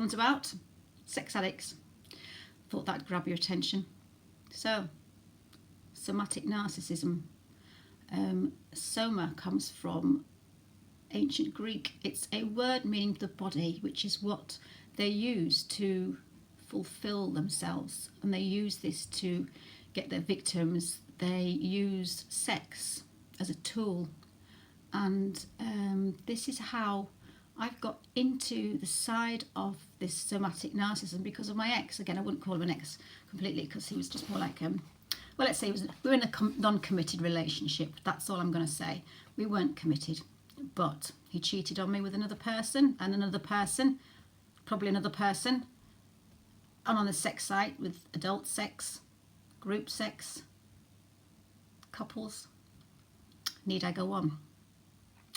one's about sex addicts. Thought that'd grab your attention. So, somatic narcissism. Soma comes from ancient Greek. It's a word meaning the body, which is what they use to fulfill themselves, and they use this to get their victims. They use sex as a tool, and this is how I've got into the side of this somatic narcissism because of my ex. Again, I wouldn't call him an ex completely because he was just more like well, let's say we were in a non-committed relationship. That's all I'm going to say. We weren't committed, but he cheated on me with another person and another person, probably another person, and on the sex site with adult sex, group sex, couples. Need I go on?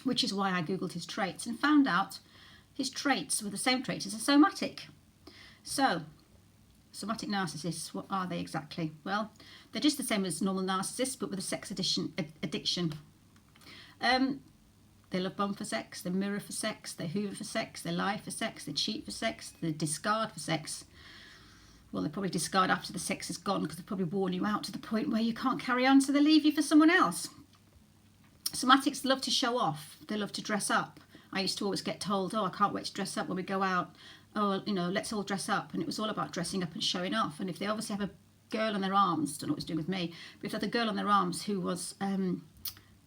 Which is why I googled his traits and found out his traits were the same traits as a somatic. So, somatic narcissists, what are they exactly? Well, they're just the same as normal narcissists, but with a sex addiction. They love bomb for sex, they mirror for sex, they hoover for sex, they lie for sex, they cheat for sex, they discard for sex. Well, they probably discard after the sex is gone because they probably worn you out to the point where you can't carry on, so they leave you for someone else. Somatics love to show off. They love to dress up. I used to always get told, oh, I can't wait to dress up when we go out. Oh, you know, let's all dress up. And it was all about dressing up and showing off. And if they obviously have a girl on their arms, don't know what it's doing with me, but if they had a girl on their arms who was,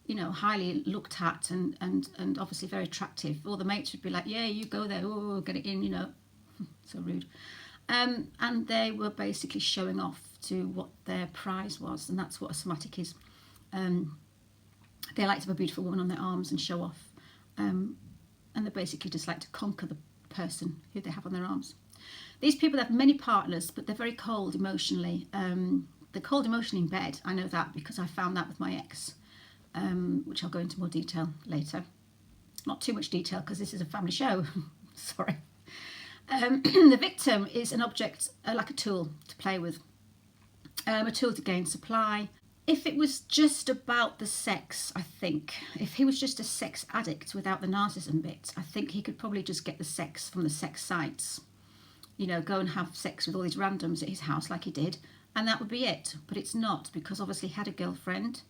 you know, highly looked at and obviously very attractive, all the mates would be like, yeah, you go there, oh, get it in, you know. So rude. And they were basically showing off to what their prize was, and that's what a somatic is. They like to have a beautiful woman on their arms and show off, and they basically just like to conquer the person who they have on their arms. These people have many partners, but they're very cold emotionally. They're cold emotionally in bed. I know that because I found that with my ex, which I'll go into more detail later. Not too much detail because this is a family show. Sorry. The victim is an object, like a tool to play with, a tool to gain supply. If it was just about the sex, I think, if he was just a sex addict without the narcissism bit, I think he could probably just get the sex from the sex sites. You know, go and have sex with all these randoms at his house like he did, and that would be it. But it's not, because obviously he had a girlfriend,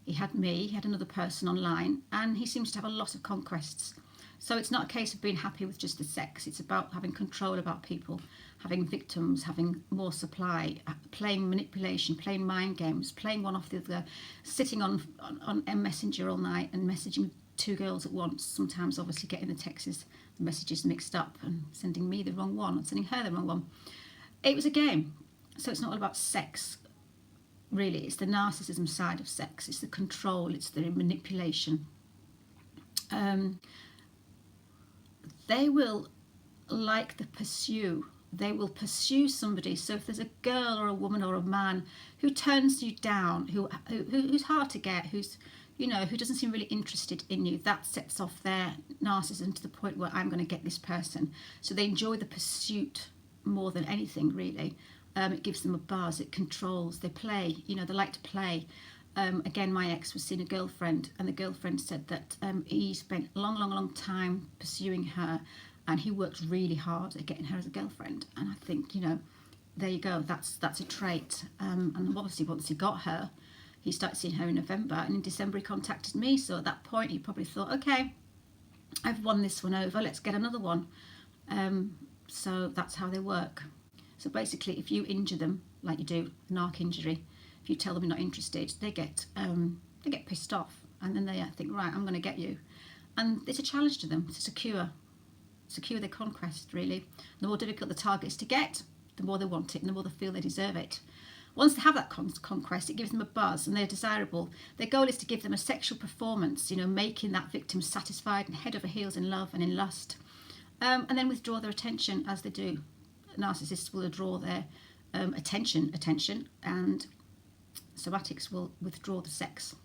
he had me, he had another person online, and he seems to have a lot of conquests. So it's not a case of being happy with just the sex. It's about having control about people, having victims, having more supply, playing manipulation, playing mind games, playing one off the other, sitting on a messenger all night and messaging two girls at once, sometimes obviously getting the texts, the messages mixed up and sending me the wrong one and sending her the wrong one. It was a game. So it's not all about sex, really. It's the narcissism side of sex. It's the control, it's the manipulation. They will like the pursue. They will pursue somebody. So if there's a girl or a woman or a man who turns you down, who's hard to get, who's, you know, who doesn't seem really interested in you, that sets off their narcissism to the point where I'm going to get this person. So they enjoy the pursuit more than anything, really. It gives them a buzz. It controls. They play. You know, they like to play. Again, my ex was seeing a girlfriend, and the girlfriend said that he spent a long time pursuing her, and he worked really hard at getting her as a girlfriend. And I think, you know, there you go, that's a trait. And obviously once he got her, he started seeing her in November, and in December he contacted me. So at that point he probably thought, okay, I've won this one over, let's get another one. So that's how they work. So basically, if you injure them like you do, narc injury, if you tell them you're not interested, they get pissed off, and then they think, right, I'm going to get you. And it's a challenge to them to secure their conquest, really. The more difficult the target is to get, the more they want it and the more they feel they deserve it. Once they have that conquest, it gives them a buzz and they're desirable. Their goal is to give them a sexual performance, you know, making that victim satisfied and head over heels in love and in lust, and then withdraw their attention as they do. Narcissists will withdraw their attention, and somatics will withdraw the sex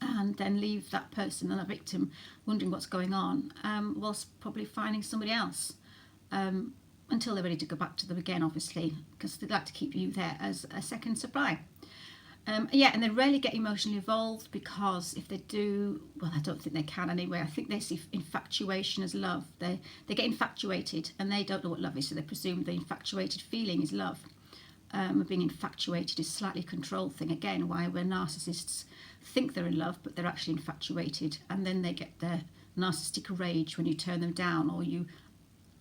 and then leave that person and that victim wondering what's going on, whilst probably finding somebody else, until they're ready to go back to them again, obviously, because they'd like to keep you there as a second supply. Yeah, and they rarely get emotionally involved, because if they do, well, I don't think they can anyway. I think they see infatuation as love. They get infatuated, and they don't know what love is, so they presume the infatuated feeling is love. Being infatuated is a slightly controlled thing, again, why where narcissists think they're in love, but they're actually infatuated, and then they get their narcissistic rage when you turn them down, or you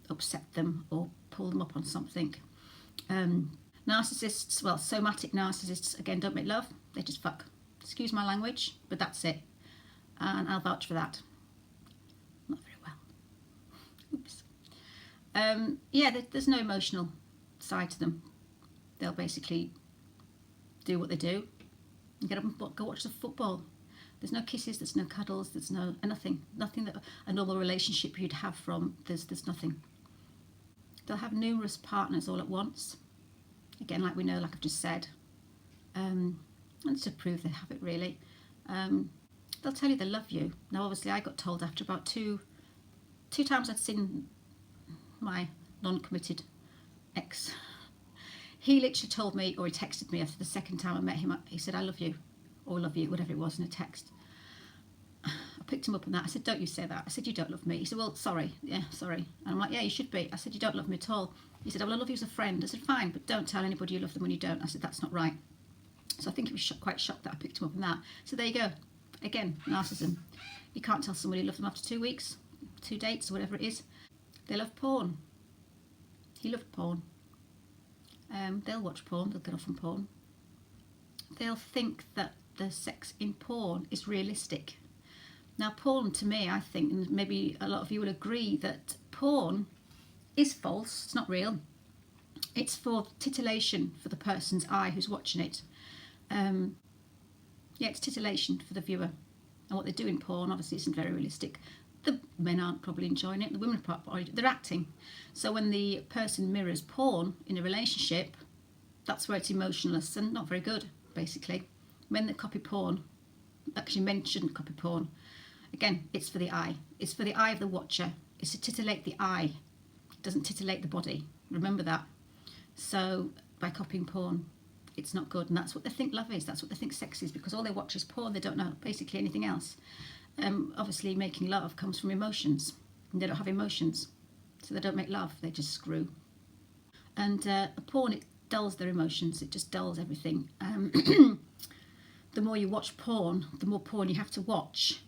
upset them, or pull them up on something. Narcissists, well, somatic narcissists, again, don't make love, they just fuck. Excuse my language, but that's it. And I'll vouch for that. Not very well. Oops. Yeah, there's no emotional side to them. They'll basically do what they do and get up and go watch the football. There's no kisses, there's no cuddles, there's nothing that a normal relationship you'd have from, there's nothing. They'll have numerous partners all at once. Again, like we know, like I've just said, and to prove they have it, really. They'll tell you they love you. Now, obviously, I got told after about two times I'd seen my non-committed ex. He literally told me, or he texted me after the second time I met him, he said, I love you, or love you, whatever it was in a text. I picked him up on that. I said, don't you say that. I said, you don't love me. He said, well, sorry. Yeah, sorry. And I'm like, yeah, you should be. I said, you don't love me at all. He said, well, I love you as a friend. I said, fine, but don't tell anybody you love them when you don't. I said, that's not right. So I think he was quite shocked that I picked him up on that. So there you go. Again, narcissism. You can't tell somebody you love them after 2 weeks, 2 dates, or whatever it is. They love porn. He loved porn. They'll watch porn. They'll get off on porn. They'll think that the sex in porn is realistic. Now, porn, to me, I think, and maybe a lot of you will agree, that porn is false. It's not real. It's for titillation for the person's eye who's watching it. Yeah, it's titillation for the viewer. And what they do in porn, obviously, isn't very realistic. The men aren't probably enjoying it. The women are probably, they're acting. So when the person mirrors porn in a relationship, that's where it's emotionless and not very good, basically. Men that copy porn, actually men shouldn't copy porn. Again, it's for the eye. It's for the eye of the watcher. It's to titillate the eye. It doesn't titillate the body. Remember that. So by copying porn, it's not good. And that's what they think love is. That's what they think sex is, because all they watch is porn. They don't know basically anything else. Obviously, making love comes from emotions. And they don't have emotions. So they don't make love. They just screw. And porn, it dulls their emotions. It just dulls everything. The more you watch porn, the more porn you have to watch.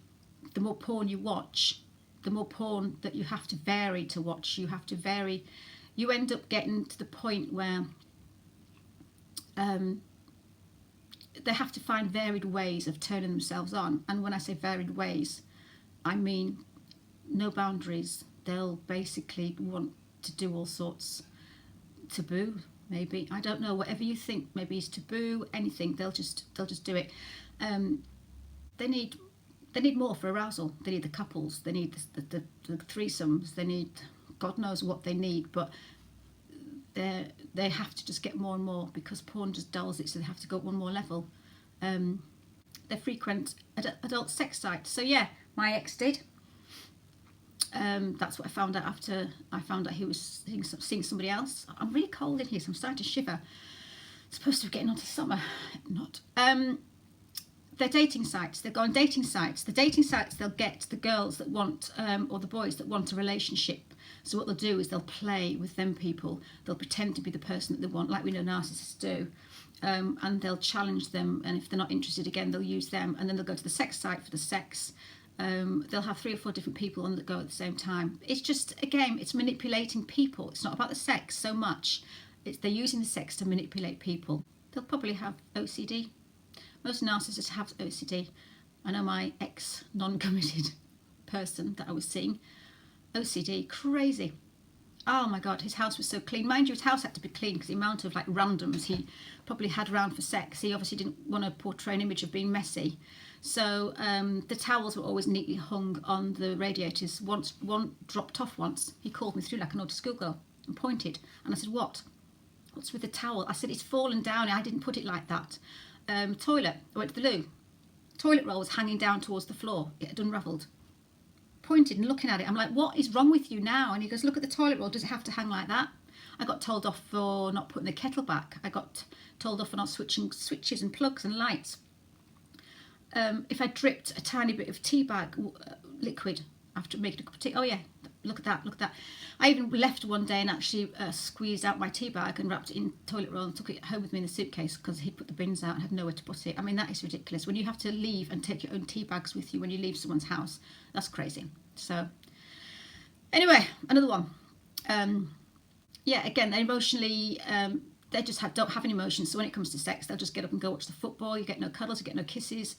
The more porn you watch, the more porn that you have to vary to watch. You have to vary. You end up getting to the point where they have to find varied ways of turning themselves on. And when I say varied ways, I mean no boundaries. They'll basically want to do all sorts. Taboo, maybe. I don't know. Whatever you think maybe is taboo, anything. They'll just do it. They need more for arousal. They need the couples. They need the threesomes. They need God knows what they need, but they have to just get more and more, because porn just dulls it, so they have to go up one more level. They frequent adult sex sites. So yeah, my ex did. That's what I found out after I found out he was seeing somebody else. I'm really cold in here, so I'm starting to shiver. It's supposed to be getting on to summer. Not. They're dating sites. They go on dating sites. The dating sites, they'll get the girls that want, or the boys that want a relationship. So what they'll do is they'll play with them people. They'll pretend to be the person that they want, like we know narcissists do. And they'll challenge them. And if they're not interested, again, they'll use them. And then they'll go to the sex site for the sex. They'll have 3 or 4 different people on the go at the same time. It's just, again, it's manipulating people. It's not about the sex so much. They're using the sex to manipulate people. They'll probably have OCD. Most narcissists have OCD. I know my ex non-committed person that I was seeing, OCD, crazy. Oh my God, his house was so clean. Mind you, his house had to be clean because the amount of like randoms he probably had around for sex. He obviously didn't want to portray an image of being messy. So the towels were always neatly hung on the radiators. One dropped off once. He called me through like an naughty schoolgirl and pointed. And I said, what? What's with the towel? I said, it's fallen down. I didn't put it like that. Toilet, I went to the loo. Toilet roll was hanging down towards the floor. It had unravelled. Pointed and looking at it. I'm like, what is wrong with you now? And he goes, look at the toilet roll. Does it have to hang like that? I got told off for not putting the kettle back. I got told off for not switching switches and plugs and lights. If I dripped a tiny bit of tea bag liquid after making a cup of tea, oh yeah, look at that, look at that. I even left one day and actually squeezed out my tea bag and wrapped it in toilet roll and took it home with me in the suitcase because he'd put the bins out and had nowhere to put it. I mean, that is ridiculous. When you have to leave and take your own tea bags with you when you leave someone's house, that's crazy. So anyway, another one. Yeah, again, they're emotionally, they just don't have any emotions. So when it comes to sex, they'll just get up and go watch the football. You get no cuddles, you get no kisses.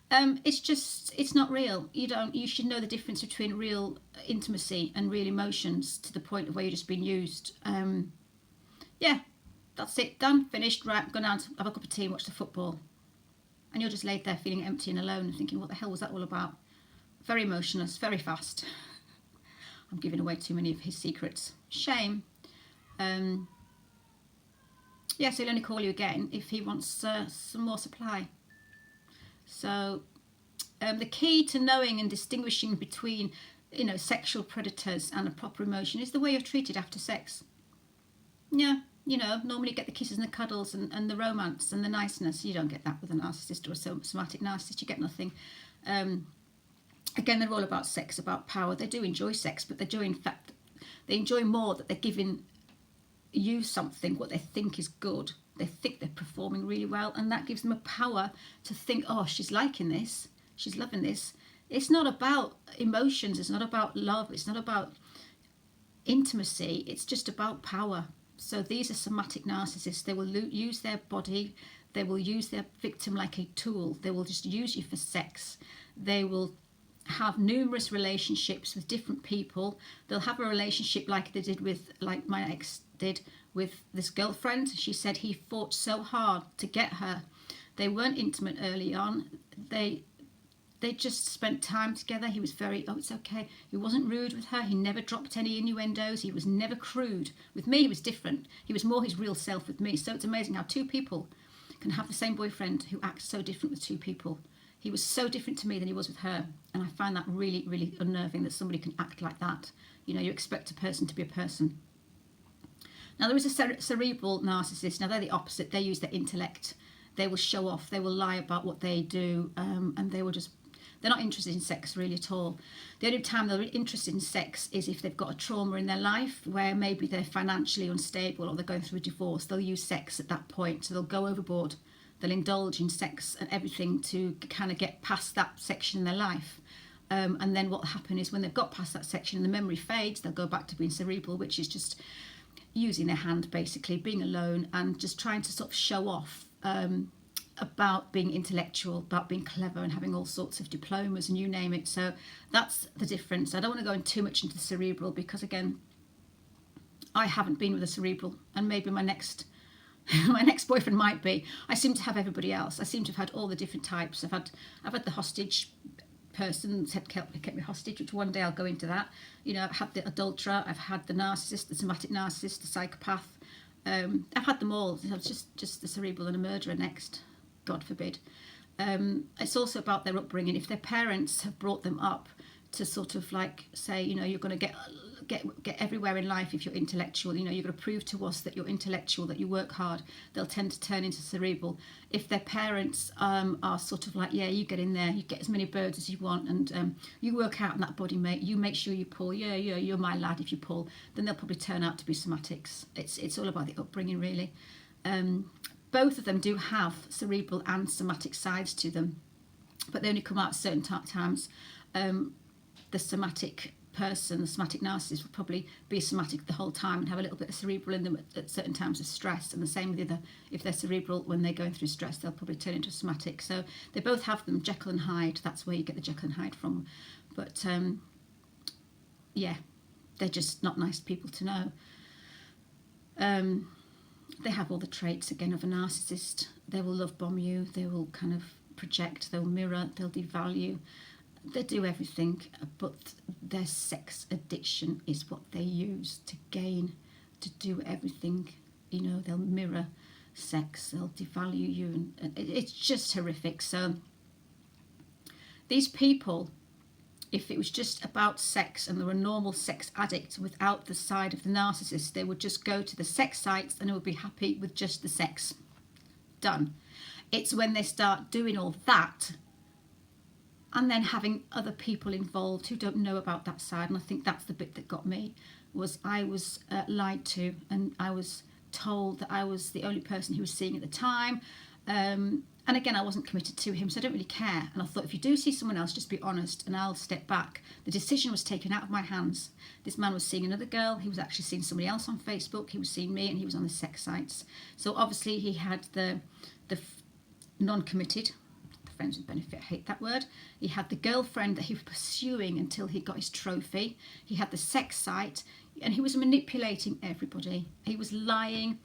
It's not real. You should know the difference between real intimacy and real emotions to the point of where you're just being used. Yeah, that's it, done, finished, right, go down to have a cup of tea and watch the football. And you're just laid there feeling empty and alone and thinking, what the hell was that all about? Very emotionless, very fast. I'm giving away too many of his secrets. Shame. Yeah, so he'll only call you again if he wants some more supply. So the key to knowing and distinguishing between, sexual predators and a proper emotion is the way you're treated after sex. Yeah, normally you get the kisses and the cuddles and the romance and the niceness. You don't get that with a narcissist or a somatic narcissist. You get nothing. Again, they're all about sex, about power. They do enjoy sex, but they enjoy more that they're giving you something, what they think is good. They think they're performing really well, and that gives them a power to think, oh, she's liking this, she's loving this. It's not about emotions, it's not about love, it's not about intimacy, it's just about power. So these are somatic narcissists. They will use their body, they will use their victim like a tool, they will just use you for sex. They will have numerous relationships with different people. They'll have a relationship like my ex did with this girlfriend. She said he fought so hard to get her. They weren't intimate early on. They just spent time together. He was it's okay. He wasn't rude with her. He never dropped any innuendos. He was never crude. With me, he was different. He was more his real self with me. So it's amazing how two people can have the same boyfriend who acts so different with two people. He was so different to me than he was with her. And I find that really, really unnerving that somebody can act like that. You expect a person to be a person. Now, there is a cerebral narcissist. Now, they're the opposite. They use their intellect. They will show off. They will lie about what they do. And they're not interested in sex really at all. The only time they're interested in sex is if they've got a trauma in their life where maybe they're financially unstable or they're going through a divorce. They'll use sex at that point. So they'll go overboard. They'll indulge in sex and everything to kind of get past that section in their life. And then what will happen is when they've got past that section and the memory fades, they'll go back to being cerebral, which is just using their hand, basically, being alone and just trying to sort of show off about being intellectual, about being clever and having all sorts of diplomas and you name it. So that's the difference. I don't want to go in too much into the cerebral because, again, I haven't been with a cerebral, and maybe my next boyfriend might be. I seem to have everybody else. I seem to have had all the different types. I've had the hostage person kept me hostage, which one day I'll go into that. I've had the adulterer, I've had the narcissist, the somatic narcissist, the psychopath. I've had them all. It's just the cerebral and a murderer next, God forbid. It's also about their upbringing. If their parents have brought them up to sort of like say, you're going to get everywhere in life if you're intellectual, you've got to prove to us that you're intellectual, that you work hard, they'll tend to turn into cerebral. If their parents are sort of like, yeah, you get in there, you get as many birds as you want, and you work out in that body, mate, you make sure you pull, yeah, you're my lad if you pull, then they'll probably turn out to be somatics. It's all about the upbringing, really. Both of them do have cerebral and somatic sides to them, but they only come out at certain times. The somatic person, the somatic narcissist, will probably be somatic the whole time and have a little bit of cerebral in them at certain times of stress, and the same with the other. If they're cerebral, when they're going through stress, they'll probably turn into somatic. So they both have them, Jekyll and Hyde. That's where you get the Jekyll and Hyde from. But yeah, they're just not nice people to know. They have all the traits, again, of a narcissist. They will love bomb you, they will kind of project, they'll mirror, they'll devalue. They do everything, but their sex addiction is what they use to gain, to do everything. They'll mirror sex, they'll devalue you, and it's just horrific. So these people if it was just about sex and there were normal sex addicts without the side of the narcissist, they would just go to the sex sites and they would be happy with just the sex. Done. It's when they start doing all that and then having other people involved who don't know about that side. And I think that's the bit that got me, was I was lied to, and I was told that I was the only person he was seeing at the time. And again, I wasn't committed to him, so I don't really care. And I thought, if you do see someone else, just be honest and I'll step back. The decision was taken out of my hands. This man was seeing another girl. He was actually seeing somebody else on Facebook. He was seeing me, and he was on the sex sites. So obviously he had the non-committed, friends with benefit, I hate that word. He had the girlfriend that he was pursuing until he got his trophy. He had the sex site, and he was manipulating everybody. He was lying.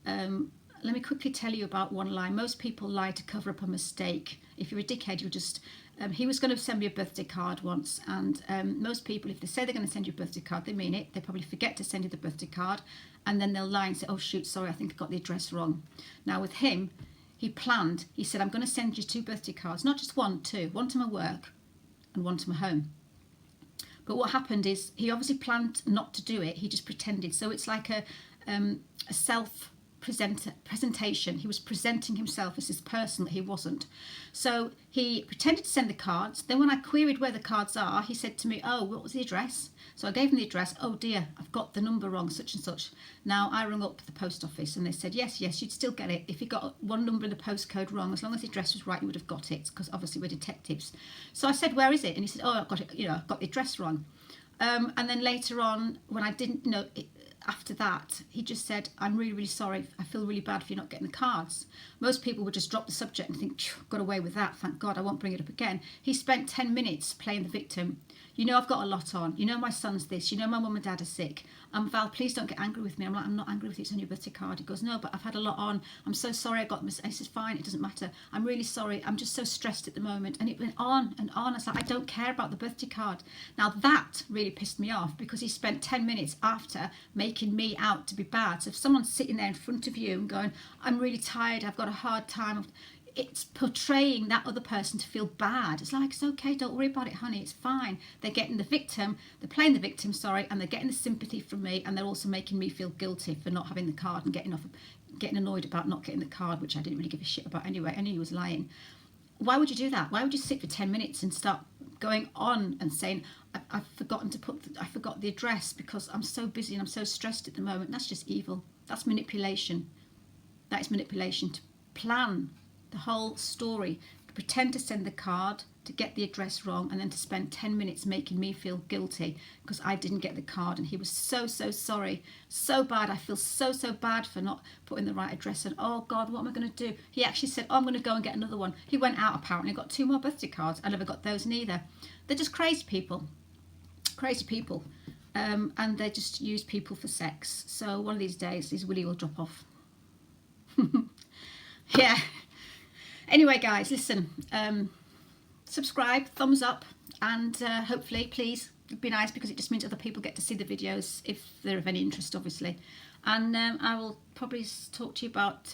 Let me quickly tell you about one lie. Most people lie to cover up a mistake. If you're a dickhead, you'll just... he was going to send me a birthday card once, and most people, if they say they're going to send you a birthday card, they mean it. They probably forget to send you the birthday card, and then they'll lie and say, oh shoot, sorry, I think I got the address wrong. Now with him, he planned. He said, I'm going to send you 2 birthday cards, not just 1, 2. One to my work and 1 to my home. But what happened is he obviously planned not to do it. He just pretended. So it's like a presentation. He was presenting himself as this person that he wasn't. So he pretended to send the cards. Then when I queried where the cards are, he said to me, oh, what was the address? So I gave him the address. Oh dear, I've got the number wrong, such and such. Now I rung up the post office and they said, yes, you'd still get it. If you got one number in the postcode wrong, as long as the address was right, you would have got it, because obviously we're detectives. So I said, where is it? And he said, oh, I've got it, I've got the address wrong. And then later on, when I didn't know it, after that, he just said, I'm really, really sorry. I feel really bad for you not getting the cards. Most people would just drop the subject and think, got away with that. Thank God, I won't bring it up again. He spent 10 minutes playing the victim. I've got a lot on. My son's this. My mum and dad are sick. Val, please don't get angry with me. I'm like, I'm not angry with you. It's on your birthday card. He goes, no, but I've had a lot on. I'm so sorry I got this. I said, fine, it doesn't matter. I'm really sorry. I'm just so stressed at the moment. And it went on and on. I was like, I don't care about the birthday card. Now that really pissed me off, because he spent 10 minutes after making me out to be bad. So if someone's sitting there in front of you and going, I'm really tired, I've got a hard time, it's portraying that other person to feel bad. It's like, it's okay, don't worry about it, honey, it's fine. They're getting the victim, they're playing the victim, sorry, and they're getting the sympathy from me, and they're also making me feel guilty for not having the card and getting annoyed about not getting the card, which I didn't really give a shit about anyway. I knew he was lying. Why would you do that? Why would you sit for 10 minutes and start going on and saying, I've forgotten to I forgot the address because I'm so busy and I'm so stressed at the moment? That's just evil. That's manipulation. That is manipulation, to plan the whole story, pretend to send the card, to get the address wrong, and then to spend 10 minutes making me feel guilty because I didn't get the card. And he was so sorry, so bad. I feel so bad for not putting the right address. And oh God, what am I going to do? He actually said, oh, I'm going to go and get another one. He went out apparently, got 2 more birthday cards. I never got those neither. They're just crazy people. And they just use people for sex. So one of these days his willy will drop off. Yeah. Anyway, guys, listen, subscribe, thumbs up, and hopefully, please, it'd be nice, because it just means other people get to see the videos if they're of any interest, obviously. And I will probably talk to you about,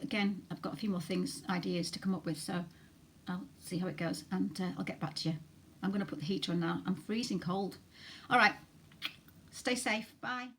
again, I've got a few more ideas to come up with, so I'll see how it goes, and I'll get back to you. I'm going to put the heater on now. I'm freezing cold. All right, stay safe. Bye.